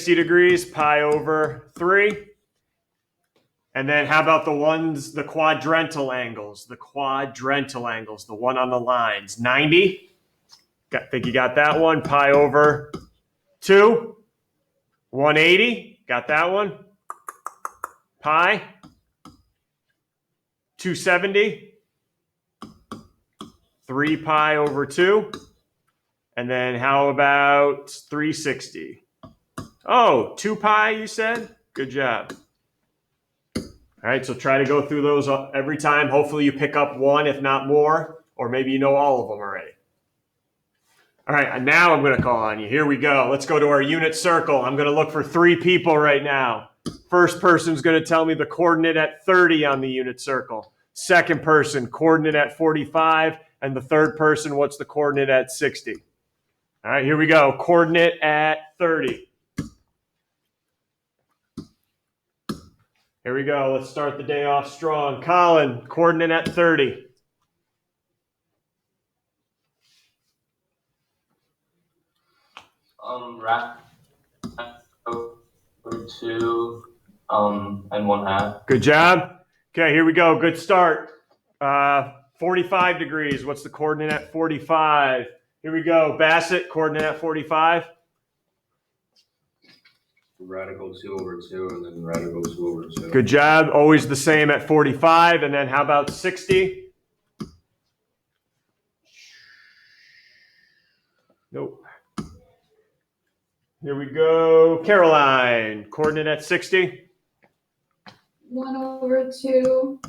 60 degrees, pi over 3. And then how about the quadrantal angles? The quadrantal angles, the one on the lines. 90. I think you got that one. Pi over 2. 180. Got that one. Pi. 270. 3 pi over 2. And then how about 360? Oh, 2 pi, you said? Good job. All right, so try to go through those every time. Hopefully you pick up one, if not more, or maybe you know all of them already. All right, and now I'm going to call on you. Here we go. Let's go to our unit circle. I'm going to look for 3 people right now. First person's going to tell me the coordinate at 30 on the unit circle. Second person, coordinate at 45. And the third person, what's the coordinate at 60? All right, here we go. Coordinate at 30. Here we go. Let's start the day off strong. Colin, coordinate at 30. Radical 2 and 1/2. Good job. Okay, here we go. Good start. 45 degrees. What's the coordinate at 45? Here we go. Bassett, coordinate at 45. Radical 2 over 2 and then radical 2 over 2. Good job. Always the same at 45. And then how about 60? Nope. Here we go. Caroline, coordinate at 60. 1 over 2,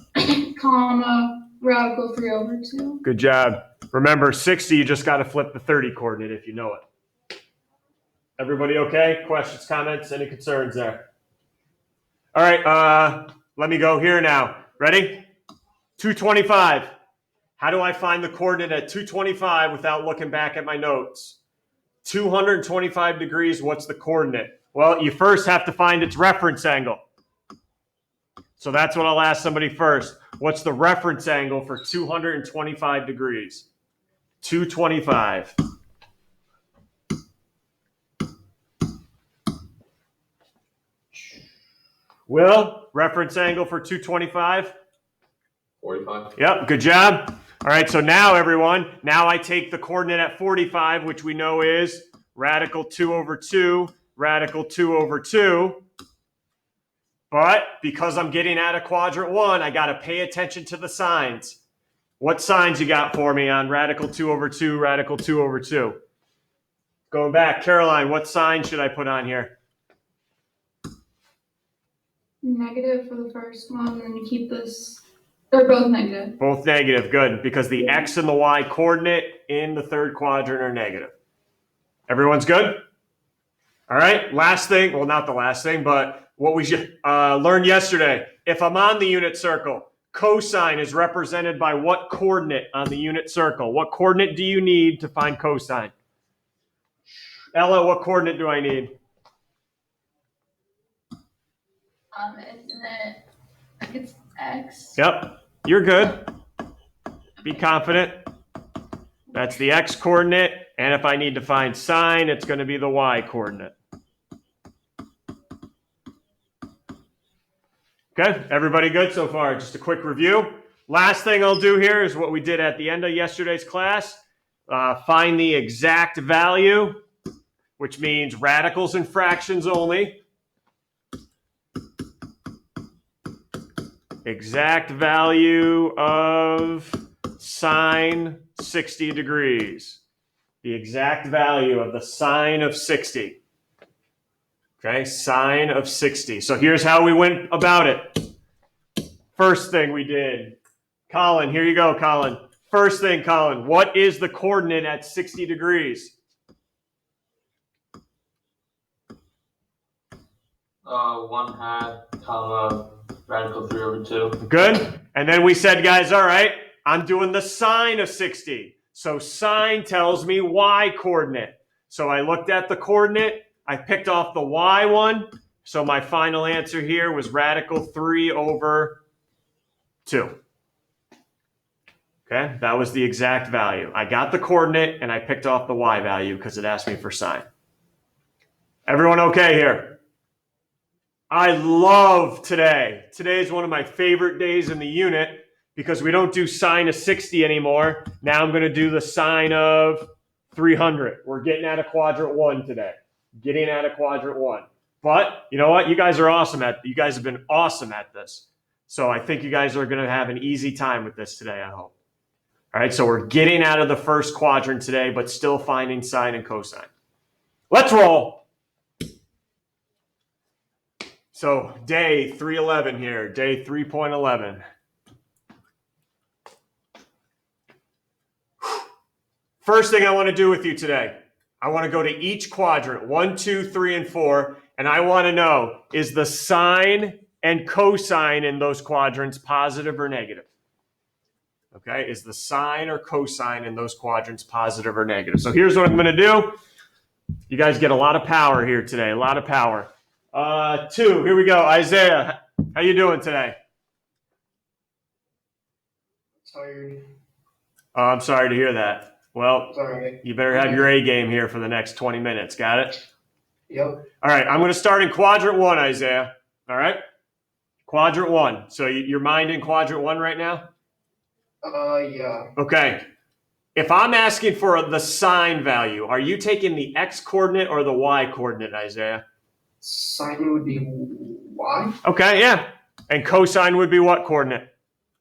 comma, radical 3 over 2. Good job. Remember, 60, you just got to flip the 30 coordinate if you know it. Everybody okay? Questions, comments, any concerns there? All right, let me go here now. Ready? 225. How do I find the coordinate at 225 without looking back at my notes? 225 degrees, what's the coordinate? Well, you first have to find its reference angle. So that's what I'll ask somebody first. What's the reference angle for 225 degrees? 225. Will, reference angle for 225? 45. Yep, good job. All right, so now everyone, now I take the coordinate at 45, which we know is radical 2 over 2, radical 2 over 2. But because I'm getting out of quadrant 1, I got to pay attention to the signs. What signs you got for me on radical 2 over 2, radical 2 over 2? Going back, Caroline, what sign should I put on here? Negative for the first one, and then you keep this. They're both negative. Both negative, good, because the x and the y coordinate in the third quadrant are negative. Everyone's good? All right, last thing, well, not the last thing, but what we learned yesterday. If I'm on the unit circle, cosine is represented by what coordinate on the unit circle? What coordinate do you need to find cosine? Ella, what coordinate do I need? Isn't it? I think it's x. Yep, you're good. Be confident. That's the x coordinate, and if I need to find sine, it's going to be the y coordinate. Okay, everybody good so far? Just a quick review. Last thing I'll do here is what we did at the end of yesterday's class. Find the exact value, which means radicals and fractions only. Exact value of sine 60 degrees. The exact value of the sine of 60. Okay, sine of 60. So here's how we went about it. First thing we did. Colin, here you go, Colin. First thing, Colin, what is the coordinate at 60 degrees? 1/2, comma, radical 3 over 2. Good. And then we said, guys, all right, I'm doing the sine of 60. So sine tells me y coordinate. So I looked at the coordinate. I picked off the y one. So my final answer here was radical 3 over 2. Okay, that was the exact value. I got the coordinate and I picked off the y value because it asked me for sine. Everyone okay here? I love today. Today is one of my favorite days in the unit because we don't do sine of 60 anymore. Now I'm going to do the sine of 300. We're getting out of quadrant 1 today. Getting out of quadrant 1. But you know what? You guys have been awesome at this. So I think you guys are going to have an easy time with this today, I hope. All right, so we're getting out of the first quadrant today, but still finding sine and cosine. Let's roll. So day 311 here, day 3.11. First thing I want to do with you today, I want to go to each quadrant, 1, 2, 3, and 4, and I want to know, is the sine and cosine in those quadrants positive or negative? Okay, is the sine or cosine in those quadrants positive or negative? So here's what I'm going to do. You guys get a lot of power here today, a lot of power. 2, here we go. Isaiah, how you doing today? Tired. Oh, I'm sorry to hear that. Well, Sorry. you better have your A game here for the next 20 minutes. Got it? Yep. All right, I'm going to start in quadrant 1, Isaiah. All right? Quadrant 1. So your mind in quadrant 1 right now? Yeah. Okay. If I'm asking for the sine value, are you taking the x coordinate or the y coordinate, Isaiah? Sine would be Y. Okay, yeah. And cosine would be what coordinate?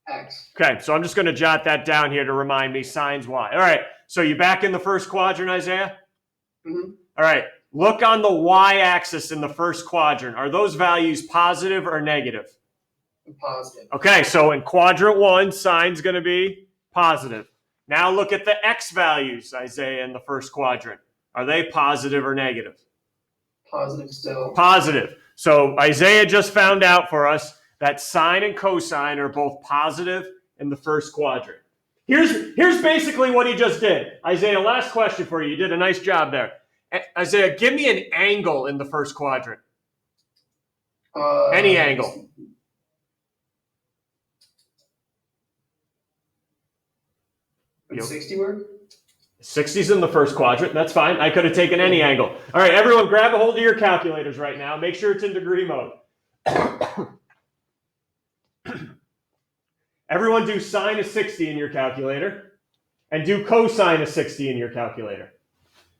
X. Okay, so I'm just going to jot that down here to remind me sine's y. All right, so you back in the first quadrant, Isaiah? Mm-hmm. All right, look on the y-axis in the first quadrant. Are those values positive or negative? Positive. Okay, so in quadrant 1, sine's going to be positive. Now look at the x values, Isaiah, in the first quadrant. Are they positive or negative? Positive still. Positive. So Isaiah just found out for us that sine and cosine are both positive in the first quadrant. Here's basically what he just did. Isaiah, last question for you. You did a nice job there. Isaiah, give me an angle in the first quadrant. Any angle. Would 60 work? 60's in the first quadrant. That's fine. I could have taken any angle. All right, everyone, grab a hold of your calculators right now. Make sure it's in degree mode. Everyone do sine of 60 in your calculator and do cosine of 60 in your calculator.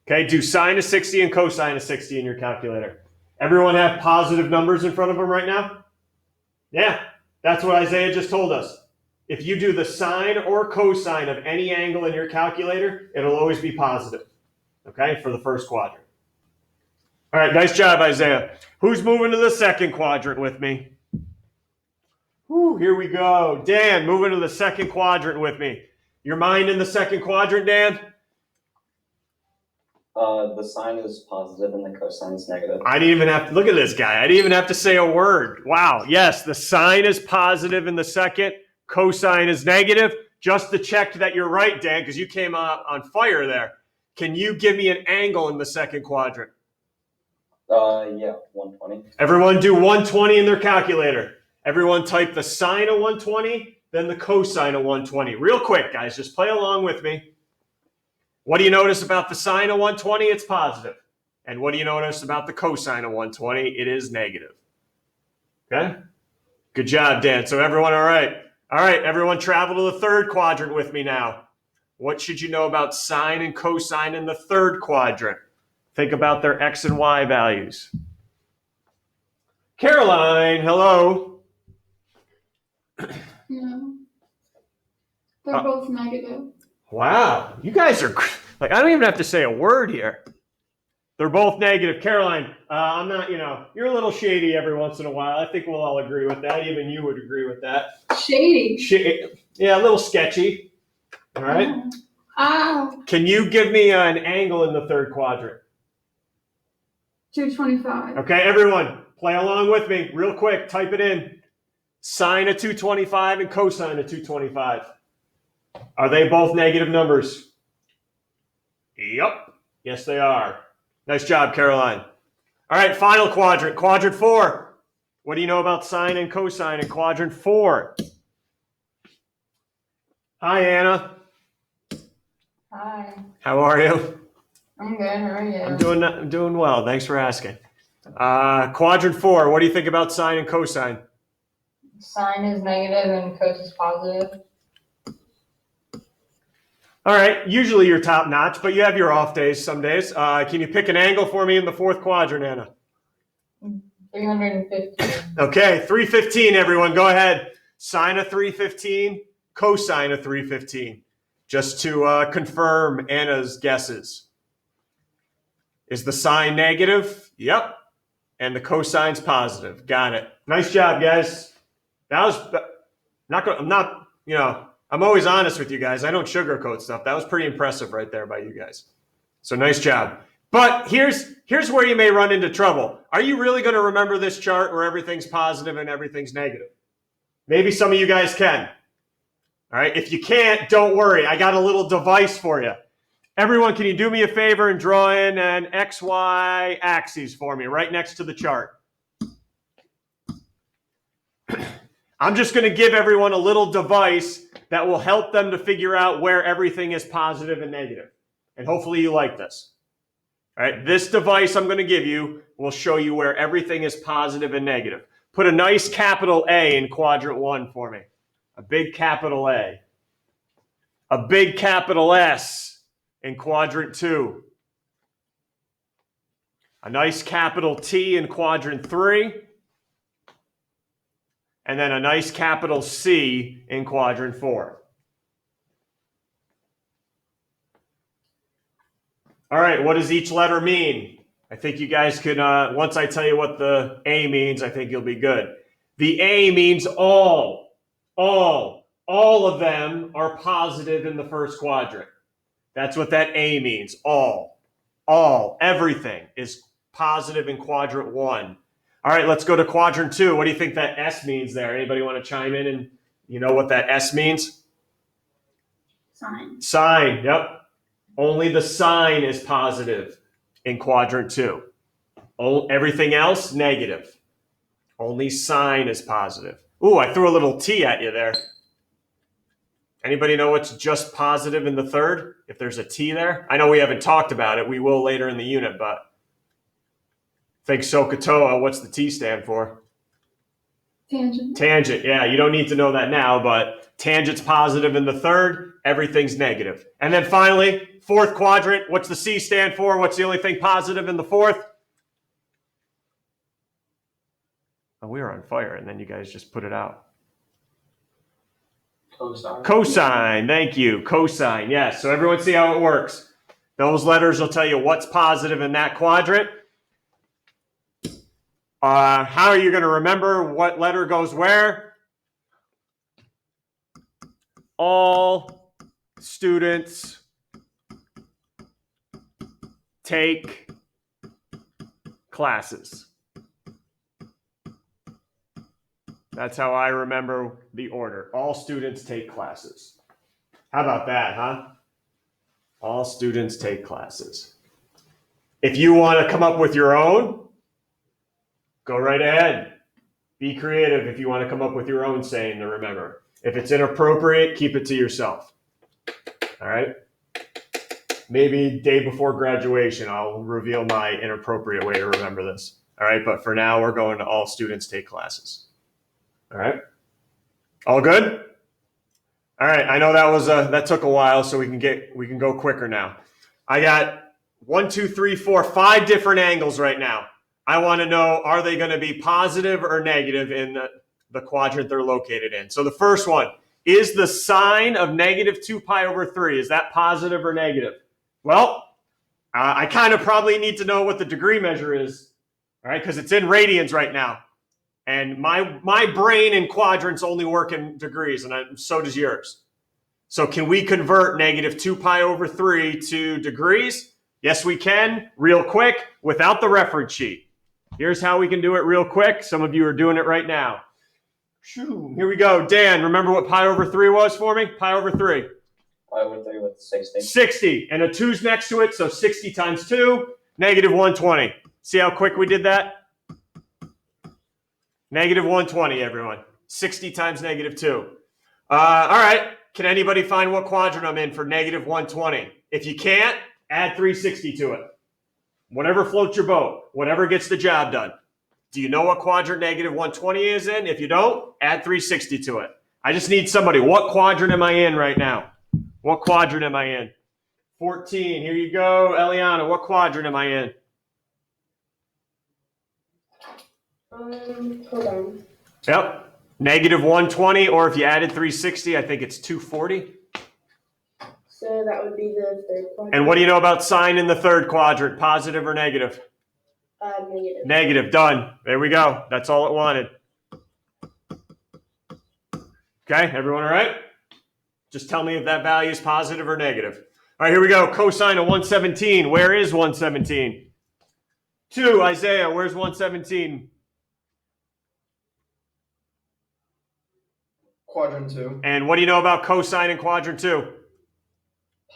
Okay, do sine of 60 and cosine of 60 in your calculator. Everyone have positive numbers in front of them right now? Yeah, that's what Isaiah just told us. If you do the sine or cosine of any angle in your calculator, it'll always be positive, okay, for the first quadrant. All right, nice job, Isaiah. Who's moving to the second quadrant with me? Whew, here we go. Dan, moving to the second quadrant with me. Your mind in the second quadrant, Dan? The sine is positive and the cosine is negative. I didn't even have to, look at this guy. I didn't even have to say a word. Wow, yes, the sine is positive in the second. Cosine is negative. Just to check that you're right, Dan, because you came out on fire there. Can you give me an angle in the second quadrant? Yeah, 120. Everyone do 120 in their calculator. Everyone type the sine of 120, then the cosine of 120. Real quick, guys, just play along with me. What do you notice about the sine of 120? It's positive. And what do you notice about the cosine of 120? It is negative. Okay? Good job, Dan. So everyone all right? All right, everyone travel to the third quadrant with me now. What should you know about sine and cosine in the third quadrant? Think about their x and y values. Caroline, hello. No. They're both negative. Wow, you guys are like, I don't even have to say a word here. They're both negative. Caroline, I'm not, you're a little shady every once in a while. I think we'll all agree with that. Even you would agree with that. Shady. Yeah, a little sketchy. All right. Can you give me an angle in the third quadrant? 225. Okay, everyone, play along with me real quick. Type it in. Sine of 225 and cosine of 225. Are they both negative numbers? Yep. Yes, they are. Nice job, Caroline. All right, final quadrant. Quadrant 4. What do you know about sine and cosine in quadrant 4? Hi, Anna. Hi, How are you? I'm good. How are you? I'm doing well. Thanks for asking. Quadrant 4, what do you think about sine and cosine? Sine is negative and cos is positive. All right, usually you're top notch, but you have your off days some days. Can you pick an angle for me in the fourth quadrant, Anna? 350. Okay, 315, everyone. Go ahead. Sine of 315, cosine of 315. Just to confirm Anna's guesses. Is the sine negative? Yep. And the cosine's positive. Got it. Nice job, guys. That was I'm always honest with you guys. I don't sugarcoat stuff. That was pretty impressive right there by you guys. So nice job. But here's where you may run into trouble. Are you really going to remember this chart where everything's positive and everything's negative? Maybe some of you guys can. All right. If you can't, don't worry. I got a little device for you. Everyone, can you do me a favor and draw in an XY axis for me right next to the chart? I'm just going to give everyone a little device that will help them to figure out where everything is positive and negative. And hopefully you like this. All right, this device I'm going to give you will show you where everything is positive and negative. Put a nice capital A in quadrant 1 for me. A big capital A. A big capital S in quadrant 2. A nice capital T in quadrant 3. And then a nice capital C in quadrant 4. All right, what does each letter mean? I think you guys could, once I tell you what the A means, I think you'll be good. The A means all of them are positive in the first quadrant. That's what that A means, all, everything is positive in quadrant 1. All right, let's go to quadrant 2. What do you think that S means there? Anybody want to chime in and you know what that S means? Sine. Sine, yep. Only the sine is positive in quadrant 2. Everything else, negative. Only sine is positive. Ooh, I threw a little T at you there. Anybody know what's just positive in the third? If there's a T there? I know we haven't talked about it. We will later in the unit, but think SOHCAHTOA, what's the T stand for? Tangent. Tangent, yeah. You don't need to know that now, but tangent's positive in the third, everything's negative. And then finally, fourth quadrant, what's the C stand for? What's the only thing positive in the fourth? Oh, we were on fire, and then you guys just put it out. Cosine. Cosine, thank you. Cosine, yes. So everyone see how it works. Those letters will tell you what's positive in that quadrant. How are you going to remember what letter goes where? All students take classes. That's how I remember the order. All students take classes. How about that, huh? All students take classes. If you want to come up with your own, go right ahead. Be creative if you want to come up with your own saying to remember. If it's inappropriate, keep it to yourself. All right? Maybe day before graduation, I'll reveal my inappropriate way to remember this. All right? But for now, we're going to all students take classes. All right? All good? All right. I know that took a while, so we can go quicker now. I got 5 different angles right now. I want to know, are they going to be positive or negative in the quadrant they're located in? So the first one, is the sine of negative 2 pi over 3, is that positive or negative? Well, I kind of probably need to know what the degree measure is, all right, because it's in radians right now. And my brain in quadrants only work in degrees, and so does yours. So can we convert negative 2 pi over 3 to degrees? Yes, we can, real quick, without the reference sheet. Here's how we can do it real quick. Some of you are doing it right now. Here we go. Dan, remember what pi over 3 was for me? Pi over 3. Pi over 3 with 60. 60. And a 2's next to it, so 60 times 2, negative 120. See how quick we did that? Negative 120, everyone. 60 times negative 2. All right. Can anybody find what quadrant I'm in for negative 120? If you can't, add 360 to it. Whatever floats your boat, whatever gets the job done. Do you know what quadrant negative 120 is in? If you don't, add 360 to it. I just need somebody. What quadrant am I in right now? What quadrant am I in? 14. Here you go, Eliana. What quadrant am I in? Hold on. Yep. Negative 120, or if you added 360, I think it's 240. So that would be the third quadrant. And what do you know about sign in the third quadrant? Positive or negative? Negative. Negative. Done. There we go. That's all it wanted. Okay, everyone all right? Just tell me if that value is positive or negative. All right, here we go. Cosine of 117. Where is 117? 2, Isaiah. Where's 117? Quadrant 2. And what do you know about cosine in quadrant 2?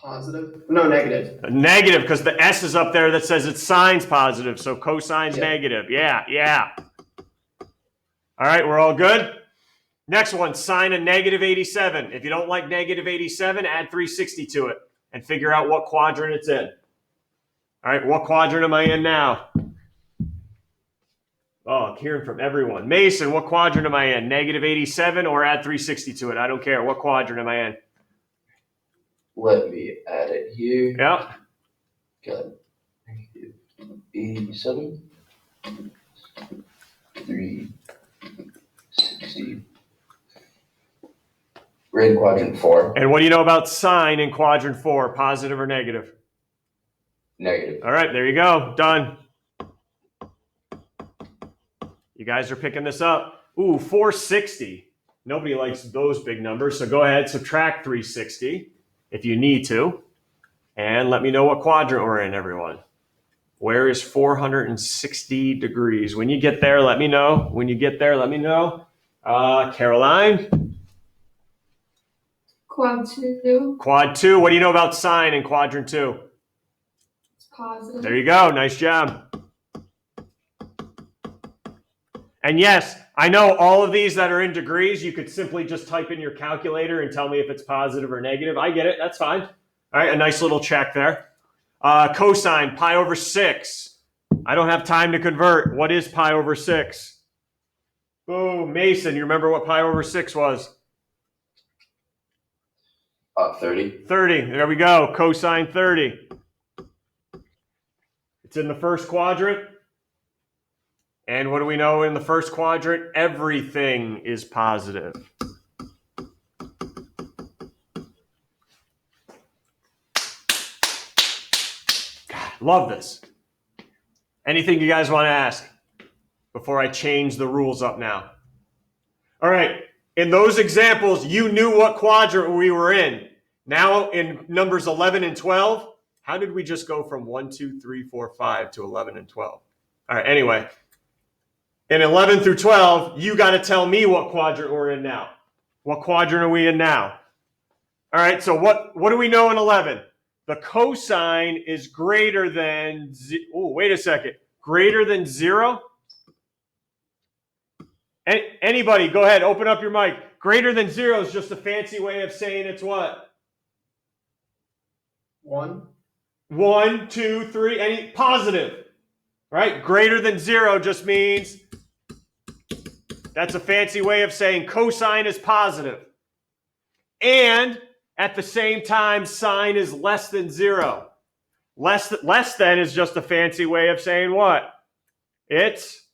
Positive. No, negative. Negative, because the S is up there that says it's sine's positive, so cosine's negative. Yeah. All right, we're all good? Next one, sine of negative 87. If you don't like negative 87, add 360 to it and figure out what quadrant it's in. All right, what quadrant am I in now? Oh, I'm hearing from everyone. Mason, what quadrant am I in? Negative 87 or add 360 to it? I don't care. What quadrant am I in? Let me add it here. Yep. Got 87, 360. We're in quadrant 4. And what do you know about sine in quadrant 4? Positive or negative? Negative. All right, there you go. Done. You guys are picking this up. Ooh, 460. Nobody likes those big numbers, so go ahead, subtract 360 if you need to. And let me know what quadrant we're in, everyone. Where is 460 degrees? When you get there, let me know. When you get there, let me know. Caroline? Quad 2. Quad 2. What do you know about sine in quadrant 2? It's positive. There you go. Nice job. And yes, I know all of these that are in degrees, you could simply just type in your calculator and tell me if it's positive or negative. I get it. That's fine. All right, a nice little check there. Cosine, pi over 6. I don't have time to convert. What is pi over 6? Boom. Mason, you remember what pi over 6 was? 30. 30. There we go. Cosine 30. It's in the first quadrant. And what do we know in the first quadrant? Everything is positive. God, love this. Anything you guys want to ask before I change the rules up now? All right. In those examples, you knew what quadrant we were in. Now in numbers 11 and 12, how did we just go from 1, 2, 3, 4, 5 to 11 and 12? All right, anyway. In 11 through 12, you got to tell me what quadrant we're in now. What quadrant are we in now? All right, so what do we know in 11? The cosine is greater than, wait a second, greater than 0? Anybody, go ahead, open up your mic. Greater than 0 is just a fancy way of saying it's what? 1. 1, 2, 3, any positive, right? Greater than 0 just means that's a fancy way of saying cosine is positive. And at the same time, sine is less than 0. Less than is just a fancy way of saying what? It's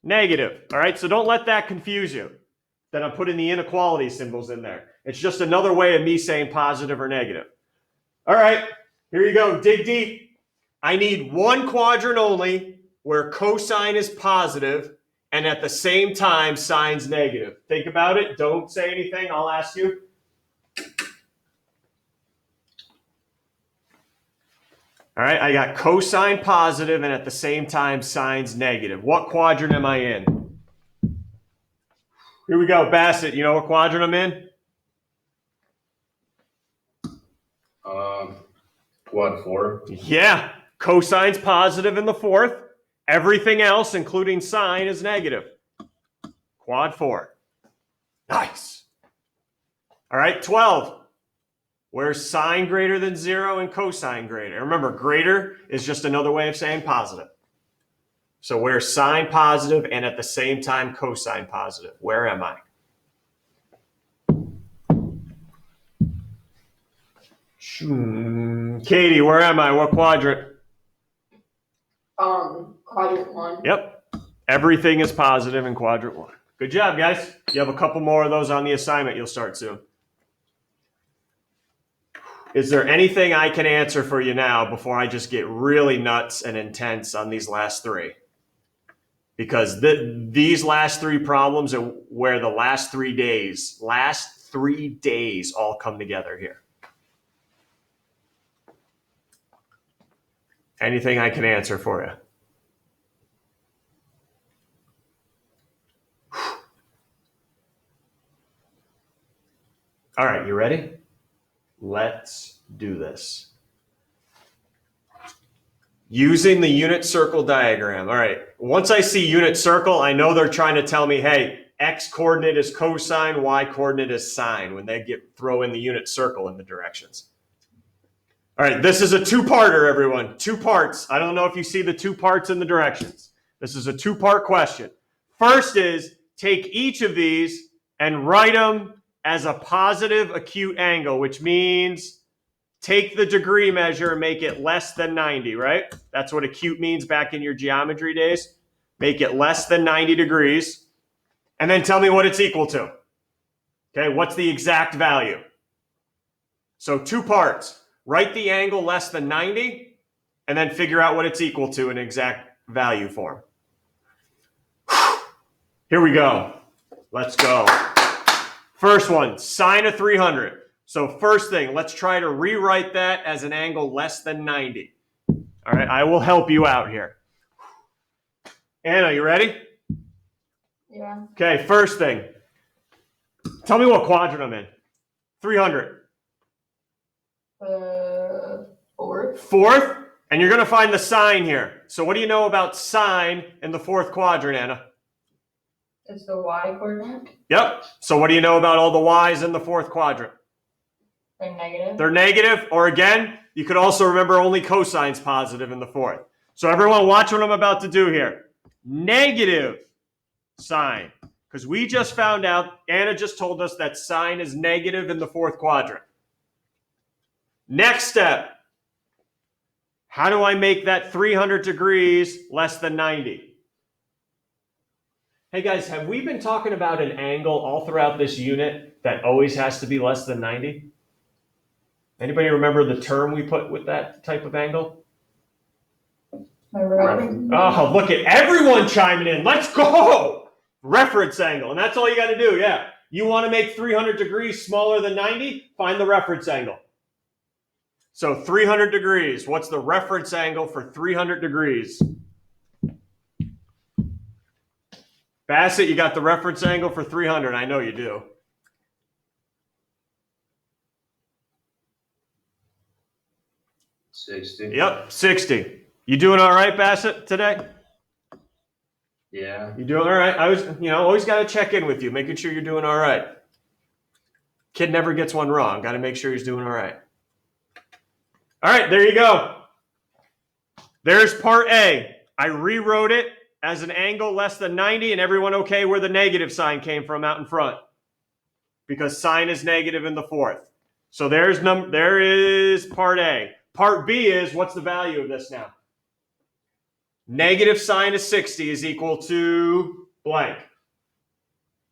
negative. All right, so don't let that confuse you, that I'm putting the inequality symbols in there. It's just another way of me saying positive or negative. All right, here you go. Dig deep. I need one quadrant only where cosine is positive and at the same time sine's negative. Think about it. Don't say anything. I'll ask you. All right, I got cosine positive and at the same time sine's negative. What quadrant am I in? Here we go. Bassett, you know what quadrant I'm in? Quad 4. Yeah, cosine's positive in the fourth. Everything else, including sine, is negative. Quad 4. Nice. All right, 12. Where's sine greater than 0 and cosine greater? And remember, greater is just another way of saying positive. So where's sine positive and at the same time cosine positive? Where am I? Katie, where am I? What quadrant? Quadrant 1. Yep. Everything is positive in quadrant 1. Good job, guys. You have a couple more of those on the assignment. You'll start soon. Is there anything I can answer for you now before I just get really nuts and intense on these last three? Because these last three problems are where the last 3 days all come together here. Anything I can answer for you? All right, you ready? Let's do this. Using the unit circle diagram. All right, once I see unit circle, I know they're trying to tell me, hey, x coordinate is cosine, y coordinate is sine when they throw in the unit circle in the directions. All right, this is a two-parter, everyone. 2 parts. I don't know if you see the 2 parts in the directions. This is a 2-part question. First is take each of these and write them as a positive acute angle, which means take the degree measure and make it less than 90, right? That's what acute means back in your geometry days. Make it less than 90 degrees. And then tell me what it's equal to. Okay, what's the exact value? So 2 parts. Write the angle less than 90, and then figure out what it's equal to in exact value form. Here we go. Let's go. First one, sine of 300. So first thing, let's try to rewrite that as an angle less than 90. All right, I will help you out here. Anna, you ready? Yeah. Okay, first thing. Tell me what quadrant I'm in. 300. Fourth. Fourth, and you're going to find the sine here. So what do you know about sine in the 4th quadrant, Anna? It's the y coordinate. Yep. So what do you know about all the y's in the 4th quadrant? They're negative. They're negative, or again, you could also remember only cosine's positive in the 4th. So everyone watch what I'm about to do here. Negative sine, because we just found out, Anna just told us that sine is negative in the 4th quadrant. Next step, how do I make that 300 degrees less than 90? Hey guys, have we been talking about an angle all throughout this unit that always has to be less than 90? Anybody remember the term we put with that type of angle? Oh, look at everyone chiming in. Let's go! Reference angle, and that's all you got to do, yeah. You want to make 300 degrees smaller than 90? Find the reference angle. So 300 degrees, what's the reference angle for 300 degrees? Bassett, you got the reference angle for 300. I know you do. $60. Yep, 60. You doing all right, Bassett, today? Yeah. You doing all right? I was, always got to check in with you, making sure you're doing all right. Kid never gets one wrong. Got to make sure he's doing all right. All right, there you go. There's part A. I rewrote it as an angle less than 90, and everyone okay where the negative sign came from out in front? Because sine is negative in the 4th. So there is part A. Part B is, what's the value of this now? Negative sine of 60 is equal to blank.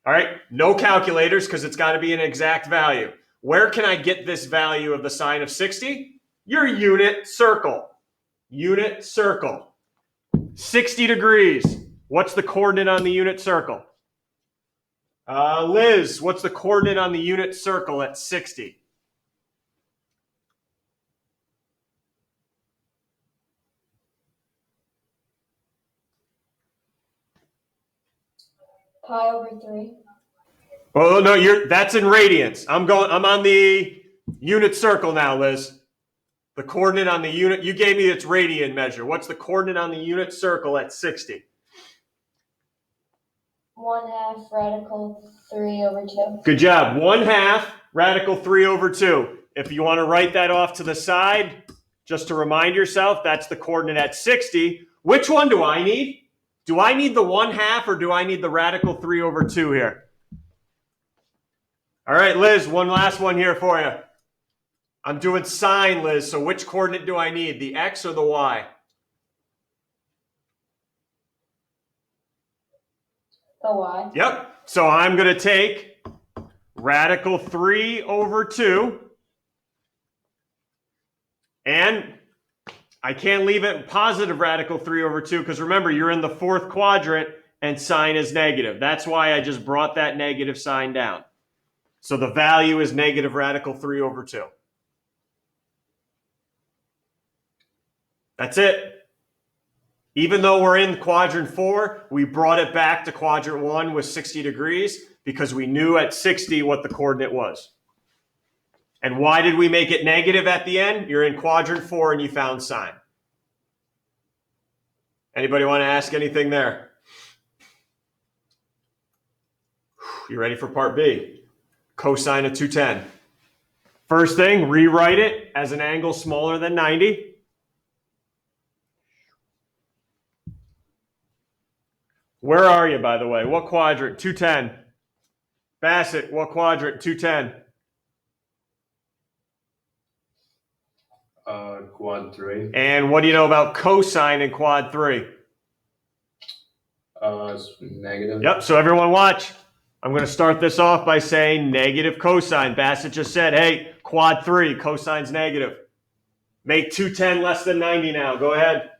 All right, no calculators because it's got to be an exact value. Where can I get this value of the sine of 60? Your unit circle. Unit circle. 60 degrees. What's the coordinate on the unit circle? Liz, what's the coordinate on the unit circle at 60? Pi over 3. Oh no, that's in radians. I'm on the unit circle now, Liz. The coordinate on the unit, you gave me its radian measure. What's the coordinate on the unit circle at 60? 1/2 radical 3 over 2. Good job. 1/2 radical 3 over 2. if you want to write that off to the side, just to remind yourself, that's the coordinate at 60. Which one do I need? Do I need the 1/2 or do I need the radical 3/2 here? All right, Liz, one last one here for you. I'm doing sine, Liz, so which coordinate do I need, the x or the y? The y. Yep, so I'm going to take radical 3/2, and I can't leave it positive radical 3/2 because remember, you're in the fourth quadrant and sine is negative. That's why I just brought that negative sign down. So the value is negative radical 3/2. That's it. Even though we're in quadrant 4, we brought it back to quadrant 1 with 60 degrees because we knew at 60 what the coordinate was. And why did we make it negative at the end? You're in quadrant 4 and you found sine. Anybody want to ask anything there? You ready for part B? Cosine of 210. First thing, rewrite it as an angle smaller than 90. Where are you, by the way? What quadrant? 210. Bassett, what quadrant? 210. Quad 3. And what do you know about cosine in quad 3? It's negative. Yep, so everyone watch. I'm going to start this off by saying negative cosine. Bassett just said, hey, quad 3, cosine's negative. Make 210 less than 90 now. Go ahead.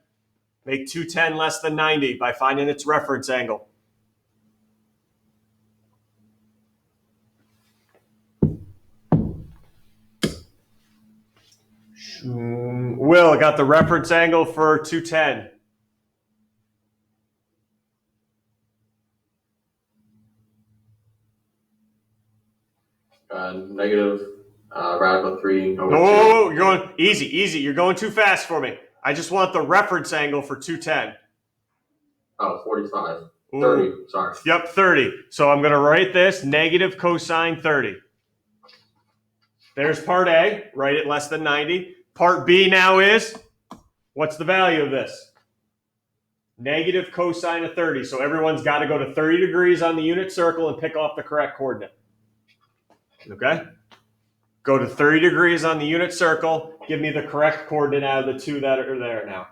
Make 210 less than 90 by finding its reference angle. Will, got the reference angle for 210. Negative radical 3/2. Oh, you're going easy. You're going too fast for me. I just want the reference angle for 210. Oh, 45. Ooh. 30, sorry. Yep, 30. So I'm going to write this negative cosine 30. There's part A. Write it less than 90. Part B now is, what's the value of this? Negative cosine of 30. So everyone's got to go to 30 degrees on the unit circle and pick off the correct coordinate. Okay? Go to 30 degrees on the unit circle. Give me the correct coordinate out of the two that are there now.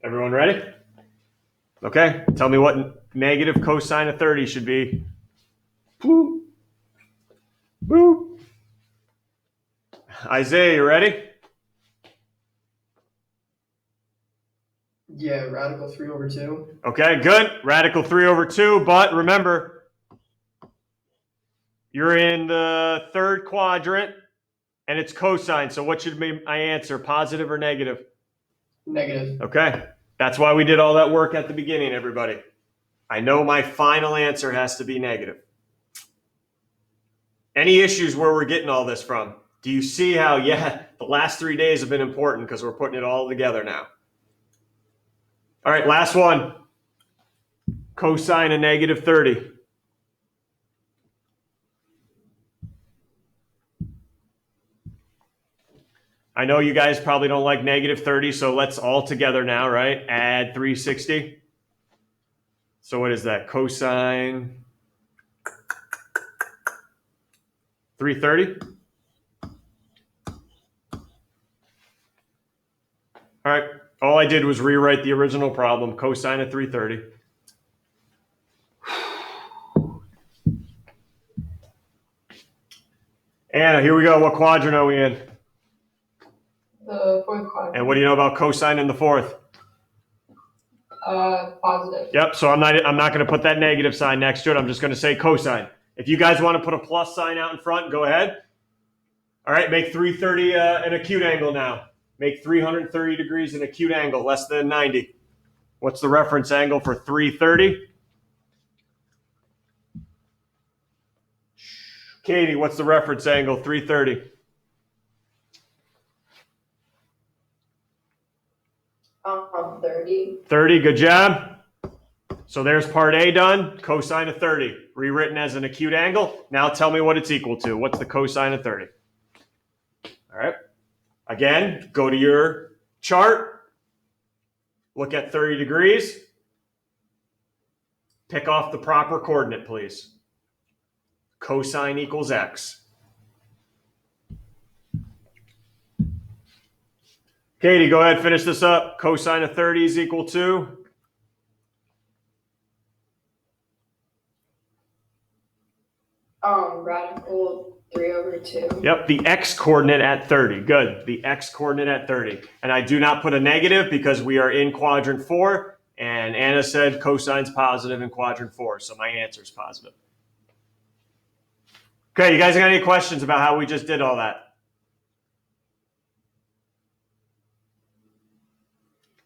Everyone ready? Okay, tell me what negative cosine of 30 should be. Boo. Boo. Isaiah, you ready? Yeah, radical 3/2. Okay, good. Radical 3/2, but remember, you're in the third quadrant, and it's cosine, so what should be my answer, positive or negative? Negative. Okay, that's why we did all that work at the beginning, everybody. I know my final answer has to be negative. Any issues where we're getting all this from? Do you see how, yeah, the last 3 days have been important because we're putting it all together now. All right, last one. Cosine of negative 30. I know you guys probably don't like negative 30, so let's all together now, right? Add 360. So what is that? Cosine 330. All right. All I did was rewrite the original problem, cosine of 330. Anna, here we go. What quadrant are we in? The fourth quadrant. And what do you know about cosine in the fourth? Positive. Yep, so I'm not going to put that negative sign next to it. I'm just going to say cosine. If you guys want to put a plus sign out in front, go ahead. All right, make 330 an acute angle now. Make 330 degrees an acute angle, less than 90. What's the reference angle for 330? Katie, what's the reference angle, 330? 30. 30, good job. So there's part A done, cosine of 30, rewritten as an acute angle. Now tell me what it's equal to. What's the cosine of 30? All right. Again, go to your chart, look at 30 degrees, pick off the proper coordinate, please. Cosine equals x. Katie, go ahead, finish this up. Cosine of 30 is equal to? Radical 3/2. Yep, the x coordinate at 30. Good, the x coordinate at 30. And I do not put a negative because we are in quadrant 4, and Anna said cosine's positive in quadrant 4, so my answer is positive. Okay, you guys got any questions about how we just did all that?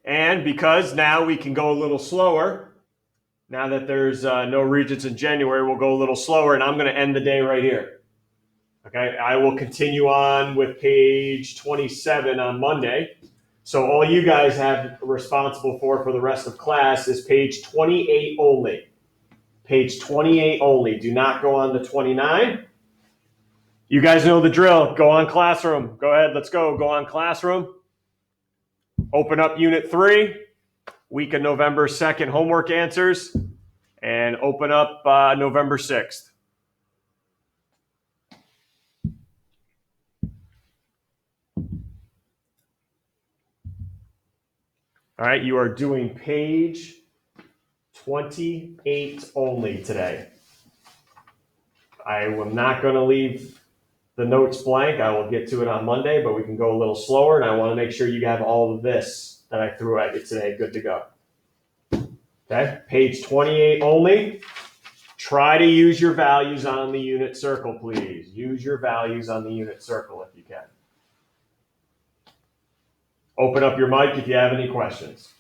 And because now we can go a little slower, now that there's no Regents in January, we'll go a little slower, and I'm going to end the day right here. Okay, I will continue on with page 27 on Monday. So all you guys have responsible for the rest of class is page 28 only. Page 28 only. Do not go on to 29. You guys know the drill. Go on Classroom. Go ahead, let's go. Go on Classroom. Open up Unit 3, week of November 2nd homework answers, and open up November 6th. All right, you are doing page 28 only today. I am not going to leave the notes blank. I will get to it on Monday, but we can go a little slower, and I want to make sure you have all of this that I threw at you today good to go. Okay, page 28 only. Try to use your values on the unit circle, please. Use your values on the unit circle if you can. Open up your mic if you have any questions.